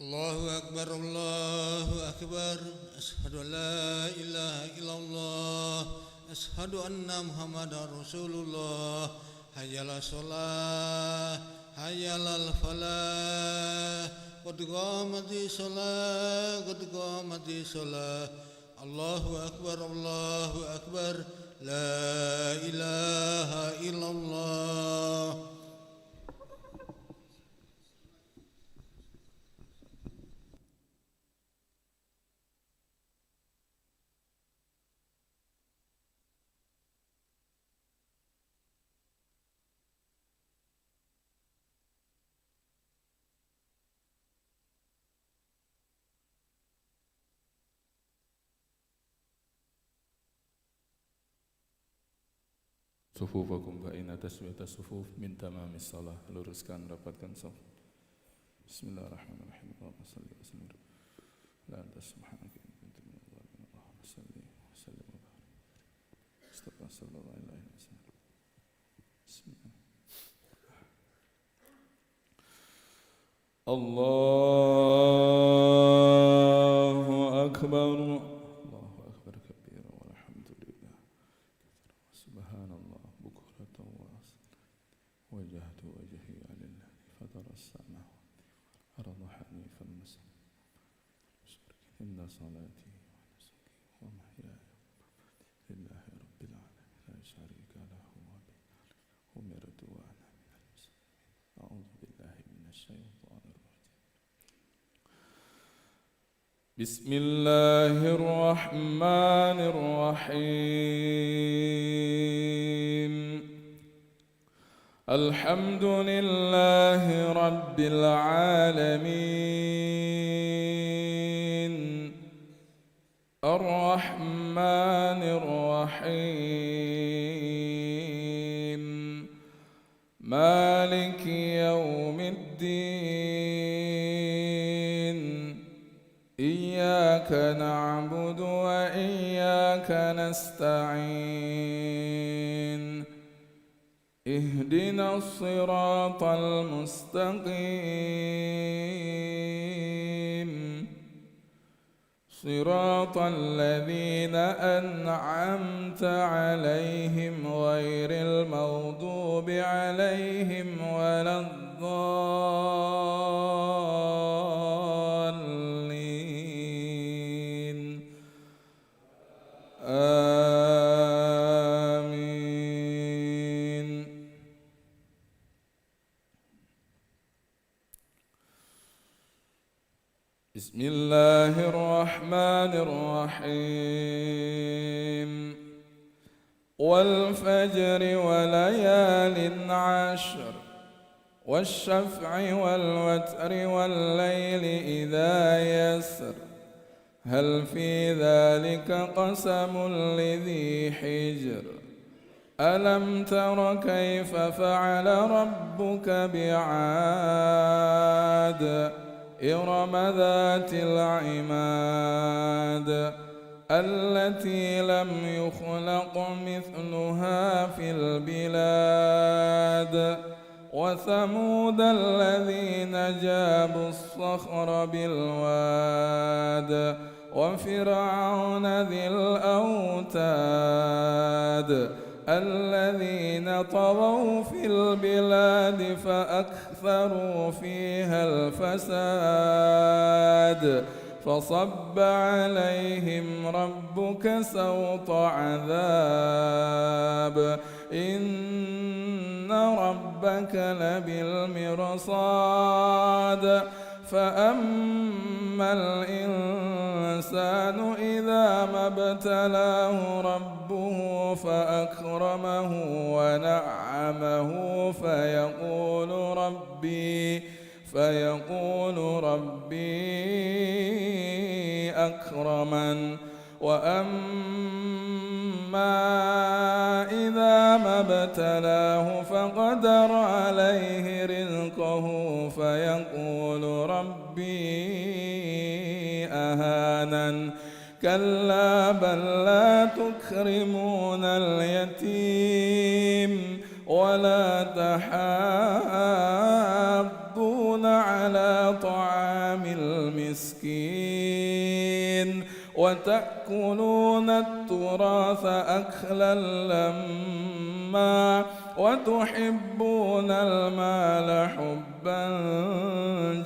الله أكبر الله أكبر أشهد أن لا إله إلا الله أشهد أن محمدا رسول الله حي على الصلاة حي على الفلاح قد قامت الصلاة قد قامت الصلاة الله أكبر لا إله إلا الله. Sufufakum fa'ina taswiyata sufuf min tamamis salah. Luruskan, rapatkan saf. Bismillahirrahmanirrahim. Allahumma salli wa sallim ala anta subhanaka inni kuntu minadh dhalimin. Allahumma salli wa sallim wa barik. Mustafa sallallahu alaihi wasallam. Bismillah. Allahu akbar. وجهت وجهي للذي فطر السماوات والأرض حنيفا مسلما إن صلاتي ونسكي ومحياي لله رب العالمين لا شريك له وبذلك أمرت وأنا من المسلمين. أعوذ بالله من الشيطان الرجيم. بسم الله الرحمن الرحيم. الحمد لله رب العالمين الرحمن الرحيم مالك يوم الدين إياك نعبد وإياك نستعين اهدنا الصراط المستقيم صراط الذين أنعمت عليهم غير المغضوب عليهم ولا الضالين. بسم الله الرحمن الرحيم. والفجر وليال عشر والشفع والوتر والليل إذا يسر هل في ذلك قسم لذي حجر ألم تر كيف فعل ربك بعاد إرم ذات العماد التي لم يخلق مثلها في البلاد وثمود الذين جابوا الصخر بالواد وفرعون ذي الأوتاد الذين طغوا في البلاد فأكثروا فيها الفساد فصب عليهم ربك سوط عذاب إن ربك لبالمرصاد فأما الإنسان إذا ما ابتلاه ربه فأكرمه ونعمه فيقول ربي أكرمن وأما إذا ما ابتلاه فقدر عليه رزقه فيقول ربي أهانن كلا بل لا تكرمون اليتيم ولا تحاضون على طعام طعام المسكين وتأكلون التراث أكلا لما وتحبون المال حبا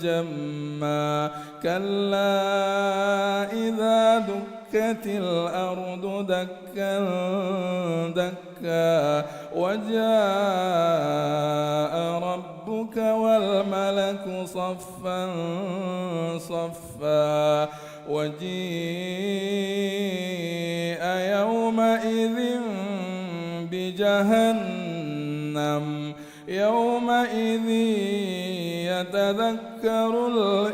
جما كلا إذا دكت الأرض دكا دكا وجاء ربك والملك صفا صفا وجيء يومئذ بجهنم يومئذ يتذكر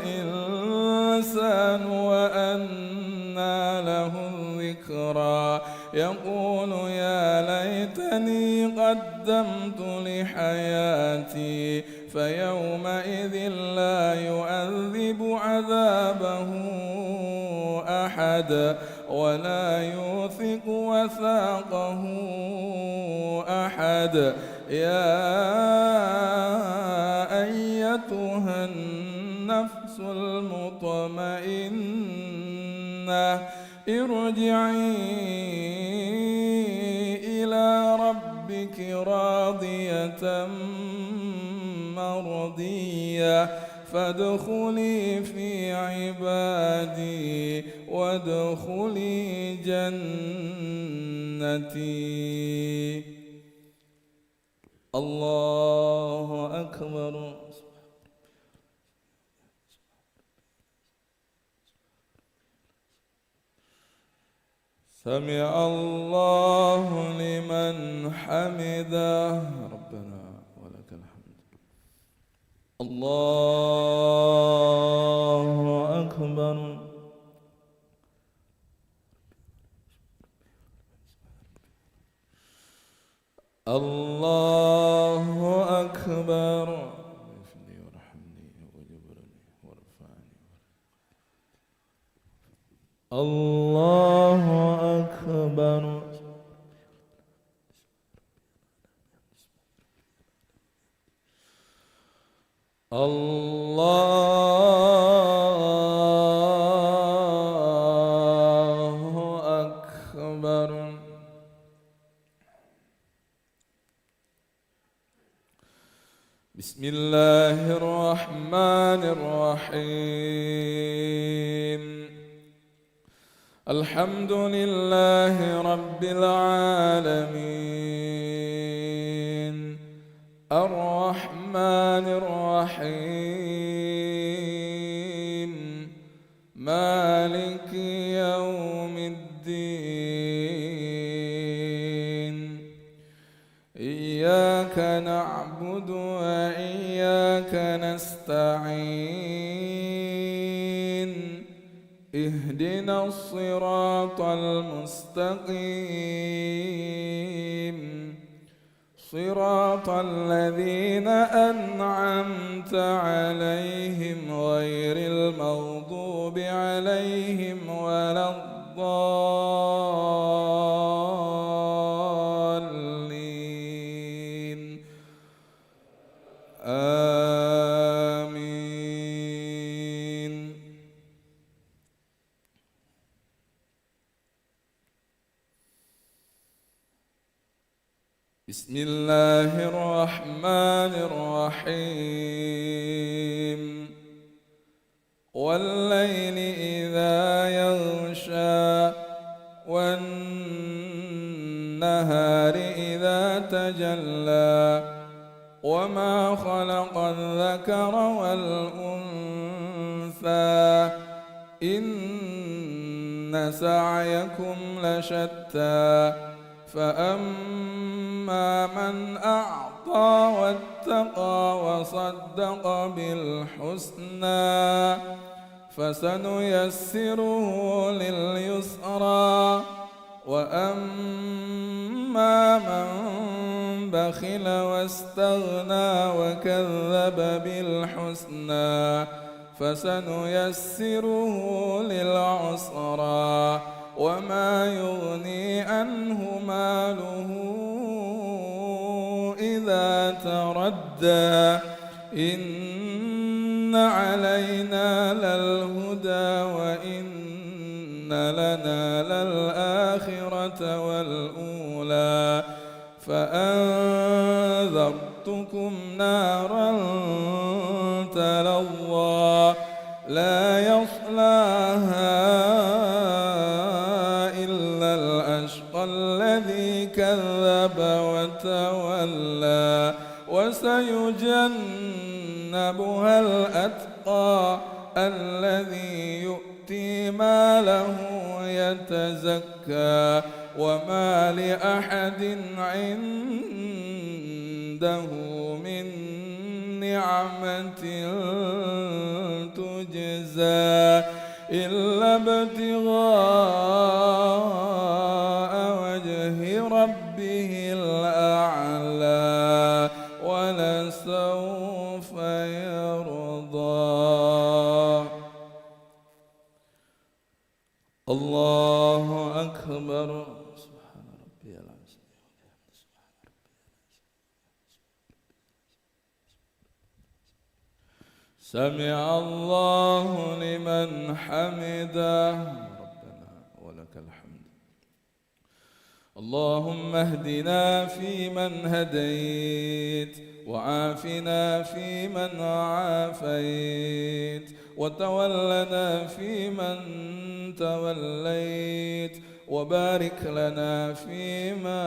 الإنسان وأنى له الذكرى يقول يا ليتني قدمت لحياتي فيومئذ لا يعذب عذابه أحد ولا يوثق وثاقه أحد يا أيتها النفس المطمئنة ارجعي إلى ربك راضية مرضية فادخلي في عبادي وادخلي جنتي. الله أكبر. سمع الله لمن حمده ربنا ولك الحمد. الله أكبر. الله أكبر. اغفرني وارحمني وجبرني وارفعني. الله أكبر. الله أكبر. بسم الله الرحمن الرحيم. الحمد لله رب العالمين الرحمن الرحيم مالك يوم الدين إياك نعبد وإياك نستعين اهدنا الصراط المستقيم صراط الذين أنعمت عليهم غير المغضوب عليهم ولا الضالين آمين. بسم الله الرحمن الرحيم والليل إذا يغشى والنهار إذا تجلى وما خلق الذكر والأنثى إن سعيكم لشتى فأما من أعطى واتقى وصدق بالحسنى فسنيسره لليسرى وأما من بخل واستغنى وكذب بالحسنى فسنيسره للعسرى وما يغني عنه ماله إذا تردى إن علينا للهدى وإن لنا للآخرة والأولى فأنذرتكم نارا تلظى لا يصلاها إلا الأشقى الذي كذب وتولى وسيجنبها الأتقى الذي يؤتي ماله يتزكى وما لأحد عنده من نعمة تجزى إلا ابتغاء وجه ربه الأعلى ولسوف يرضى. الله أكبر. سبحان ربي العظيم. سمع الله لمن حمده ربنا ولك الحمد. اللهم اهدنا فيمن هديت وعافنا فيمن عافيت وتولنا فيمن توليت وبارك لنا فيما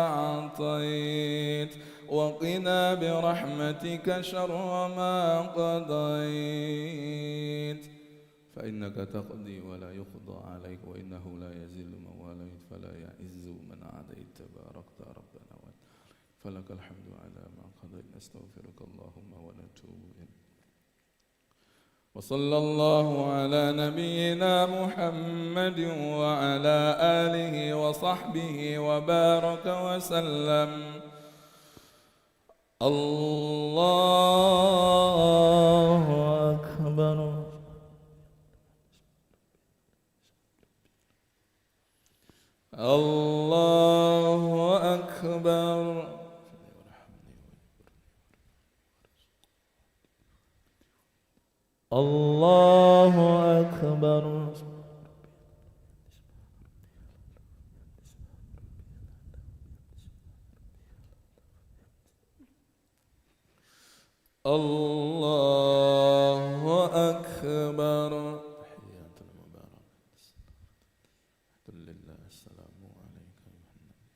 أعطيت وقنا برحمتك شر ما قضيت فإنك تقضي ولا يقضى عليك وإنه لا يذل من واليت فلا يعز من عاديت تباركت ربنا فلك الحمد على ما قضيت. نستغفرك اللهم ونتوب إليك. وصلى الله على نبينا محمد وعلى آله وصحبه وبارك وسلم. الله أكبر. الله أكبر. الله أكبر. الله أكبر. تحيات المباركة الحمد لله السلام عليك أيها النبي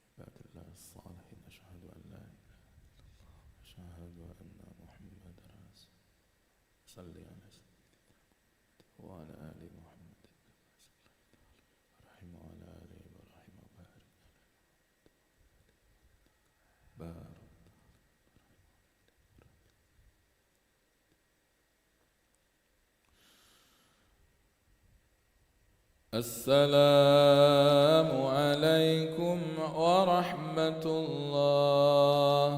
عباد الله الصالحين أشهد أن لا إله إلا الله أشهد أن محمدا رسول صل على سيدنا وعلى آل محمد رحمه وعلى آل إبراهيم وبارك بارك. السلام عليكم ورحمة الله.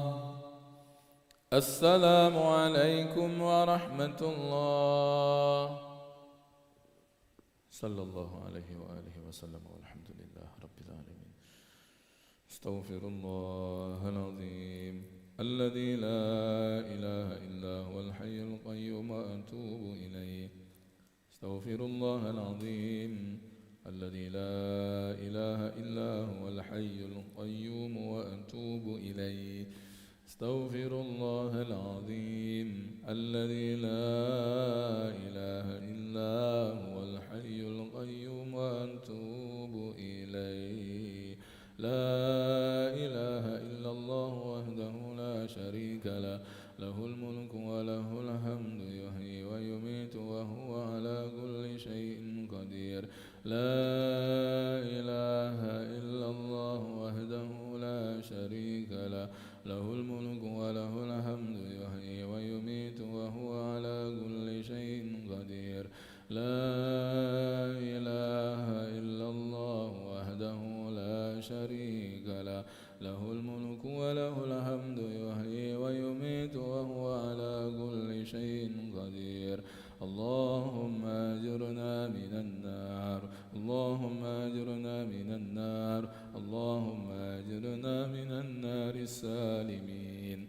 السلام عليكم ورحمة الله. صلى الله عليه وآله وسلم والحمد لله رب العالمين. استغفر الله العظيم الذي لا إله إلا هو الحي القيوم وأتوب إليه. استغفر الله العظيم الذي لا إله إلا هو الحي القيوم وأتوب إليه. استغفر الله العظيم الذي لا إله إلا هو الحي القيوم وأتوب إليه. لا إله إلا الله وحده لا شريك له له الملك وله الحمد يحيي ويميت وهو على كل شيء قدير. لا إله إلا الله وحده لا شريك له له الملك وله الحمد يحيي ويميت وهو على كل شيء قدير. لا إله إلا الله وحده لا شريك له له الملك وله الحمد يحيي ويميت وهو على كل شيء قدير. اللهم أجرنا من النار. اللهم أجرنا من النار. اللهم أجرنا من النار السالمين.